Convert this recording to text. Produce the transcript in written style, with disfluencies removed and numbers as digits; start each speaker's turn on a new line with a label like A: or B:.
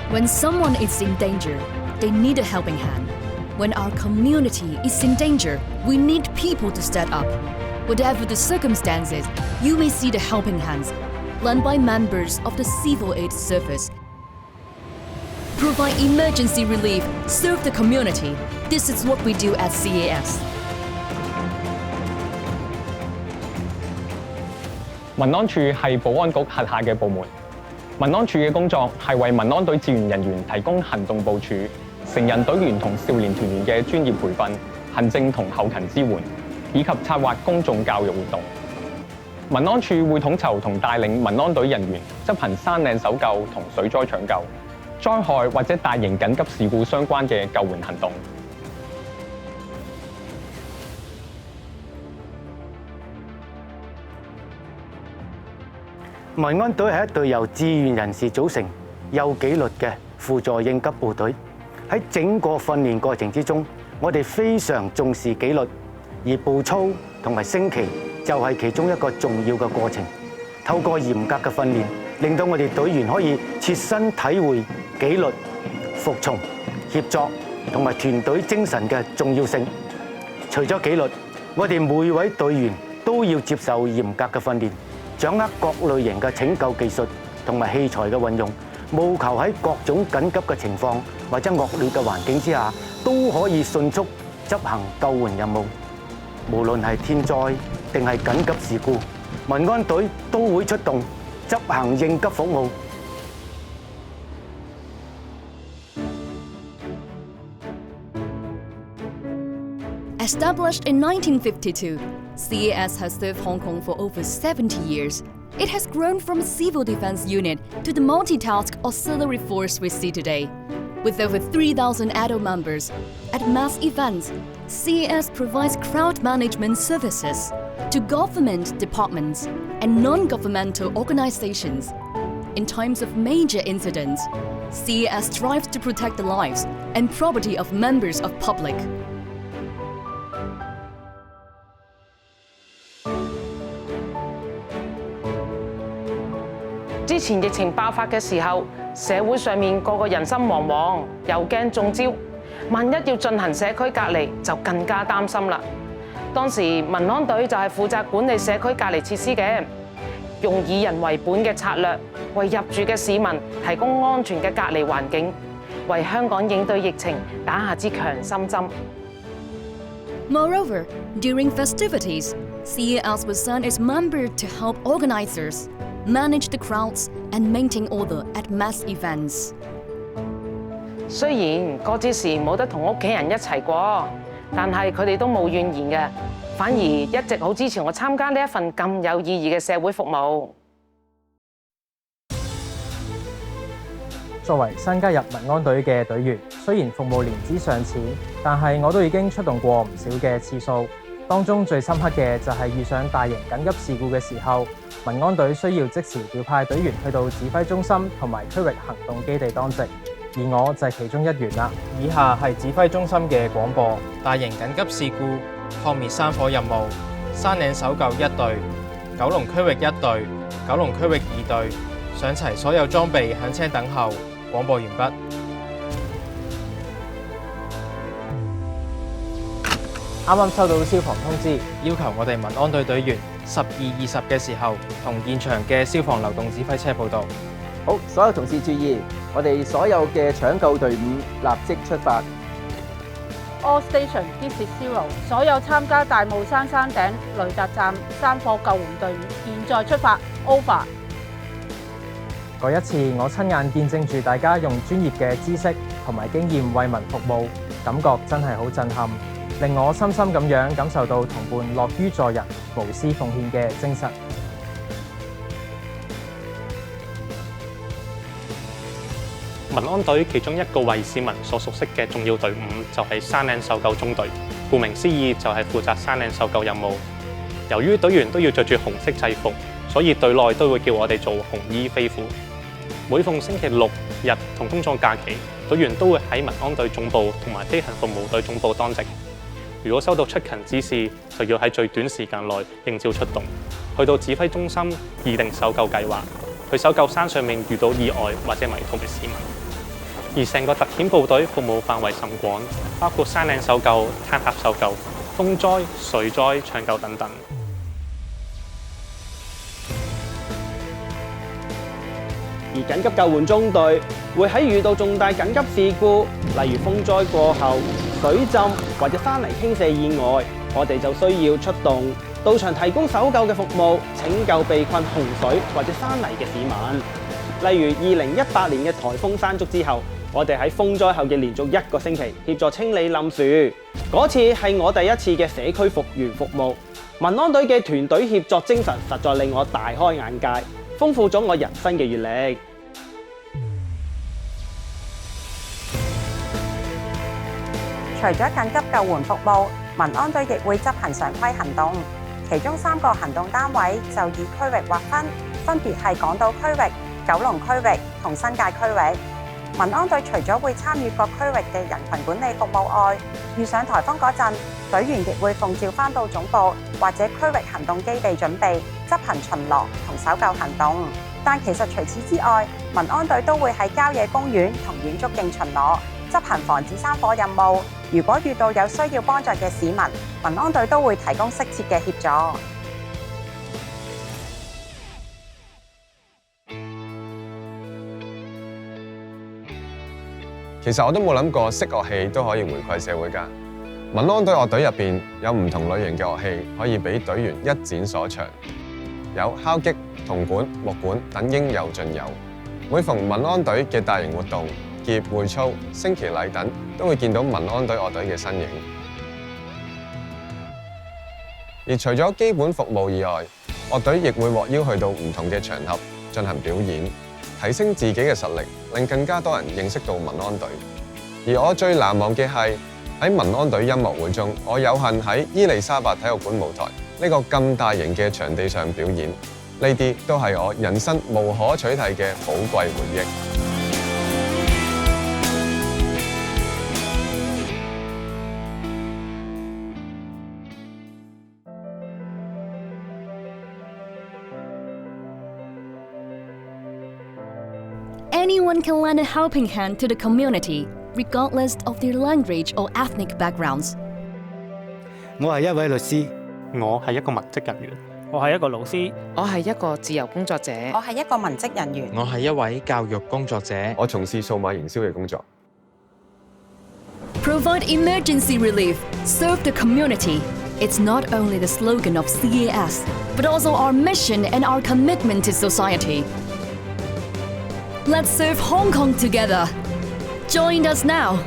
A: When someone is in danger, they need a helping hand. When our community is in danger, we need people to step up. Whatever the circumstances, you may see the helping hands lent by members of the Civil Aid Service. Provide emergency relief, serve the community. This is what we do at CAS.
B: 民安處係保安局轄下嘅部門。民安處嘅工作係為民安隊志願人員提供行動部署、成人隊員同少年團員嘅專業培訓、行政同後勤支援，以及策劃公眾教育活動。民安處會統籌同帶領民安隊人員執行山嶺搜救同水災搶救、災害或者大型緊急事故相關嘅救援行動。
C: 民安隊係一隊由志願人士組成、有紀律嘅輔助應急部隊。喺整個訓練過程之中，我哋非常重視紀律，而步操同埋升旗就係其中一個重要嘅過程。透過嚴格嘅訓練，令到我哋隊員可以切身體會紀律、服從、協作同埋團隊精神嘅重要性。除咗紀律，我哋每位隊員都要接受嚴格嘅訓練。掌握各類型嘅拯救技術同埋器材嘅運用，務求喺各種緊急嘅情況或者惡劣嘅環境之下，都可以迅速執行救援任務。無論係天災定係緊急事故，民安隊都會出動執行應急服務。
A: Established in 1952, CAS has served Hong Kong for over 70 years. It has grown from a civil defense unit to the multitask auxiliary force we see today. With over 3,000 adult members, at mass events, CAS provides crowd management services to government departments and non-governmental organizations. In times of major incidents, CAS strives to protect the lives and property of members of public.
D: 之前疫情爆發嘅時候，社會上面個個人心惶惶，又驚中招。萬一要進行社區隔離，就更加擔心啦。當時民安隊就係負責管理社區隔離設施嘅，用以人為本嘅策略，為入住嘅市民提供安全嘅隔離環境，為香港應對疫情打下支強心針。
A: Moreover, during festivities, CAS will send its members to help organizers manage the crowds and maintain order at mass events.
D: 雖然過節時冇得同屋企人一齊過，但係佢哋都冇怨言嘅，反而一直好支持我參加呢一份咁有意義嘅社會服務。
E: 作為新加入民安隊嘅隊員，雖然服務年資尚淺，但係我都已經出動過唔少嘅次數。當中最深刻嘅就係遇上大型緊急事故嘅時候，民安隊需要即時調派隊員去到指揮中心同埋區域行動基地當值，而我就係其中一員啦。以下係指揮中心嘅廣播：大型緊急事故撲滅山火任務，山嶺搜救1隊，九龍區域1隊，九龍區域2隊，上齊所有裝備，響車等候。廣播完畢。啱啱收到消防通知，要求我哋民安隊隊員12:20嘅時候，同現場嘅消防流動指揮車報到。
F: 好，所有同事注意，我哋所有嘅搶救隊伍立即出發。
G: All station, this is zero。所有參加大帽山山頂雷達站山火救援隊伍，現在出發。Over。
E: 嗰一次，我親眼見證住大家用專業嘅知識同埋經驗為民服務，感覺真係好震撼。令我深深咁樣感受到同伴樂於助人、無私奉獻嘅精神。
H: 民安隊其中一個為市民所熟悉嘅重要隊伍就係山嶺搜救中隊，顧名思義就係負責山嶺搜救任務。由於隊員都要着住紅色制服，所以隊內都會叫我哋做紅衣飛虎。每逢星期六日同公眾假期，隊員都會喺民安隊總部同埋飛行服務隊總部當值。如果收到出勤指示，就要喺最短時間內應召出動，去到指揮中心擬定搜救計劃，去搜救山上面遇到意外或者迷途嘅市民。而成個特遣部隊服務範圍甚廣，包括山嶺搜救、坍塌搜救、風災、水災、搶救等等。
I: 而緊急救援中隊會喺遇到重大緊急事故，例如風災過後、水浸或者山泥傾瀉意外，我哋就需要出動到場提供搜救嘅服務，拯救被困洪水或者山泥嘅市民。例如2018年嘅颱風山竹之後，我哋喺風災後嘅連續1個星期協助清理冧樹。嗰次係我第一次嘅社區復原服務，民安隊嘅團隊協作精神實在令我大開眼界，豐富咗我人生嘅閱歷。
J: 除咗緊急救援服務，民安隊亦會執行常規行動，其中3個行動單位就以區域劃分，分別係港島區域、九龍區域同新界區域。民安隊除咗會參與各區域嘅人群管理服務外，遇上颱風嗰陣，隊員亦會奉召返到總部或者區域行動基地準備執行巡邏同搜救行動。但其實除此之外，民安隊都會喺郊野公園同遠足徑巡邏，執行防止山火任務。如果遇到有需要幫助嘅市民，民安隊都會提供適切嘅協助。
K: 其實我都冇諗過識樂器都可以回饋社會㗎。民安隊樂隊入邊有唔同類型嘅樂器，可以俾隊員一展所長，有敲擊、銅管、木管等應有盡有。每逢民安隊嘅大型活動、結業會操、升旗禮等，都會見到民安隊樂隊嘅身影。而除咗基本服務以外，樂隊亦會獲邀去到唔同嘅場合進行表演，提升自己嘅實力，令更加多人認識到民安隊。而我最難忘嘅係喺民安隊音樂會中，我有幸喺伊利沙伯體育館舞台呢個咁大型嘅場地上表演，呢啲都係我人生無可取替嘅寶貴回憶。
A: Anyone can lend a helping hand to the community, regardless of their language or ethnic backgrounds.
C: 我係一位律師，
H: 我係一個文職人員，
L: 我係一個老師，
D: 我係一個自由工作者，
J: 我係一個文職人員，
L: 我係一位教育工作者，
K: 我從事數碼營銷嘅工作。
A: Provide emergency relief, serve the community. It's not only the slogan of CAS, but also our mission and our commitment to society. Let's serve Hong Kong together. Join us now.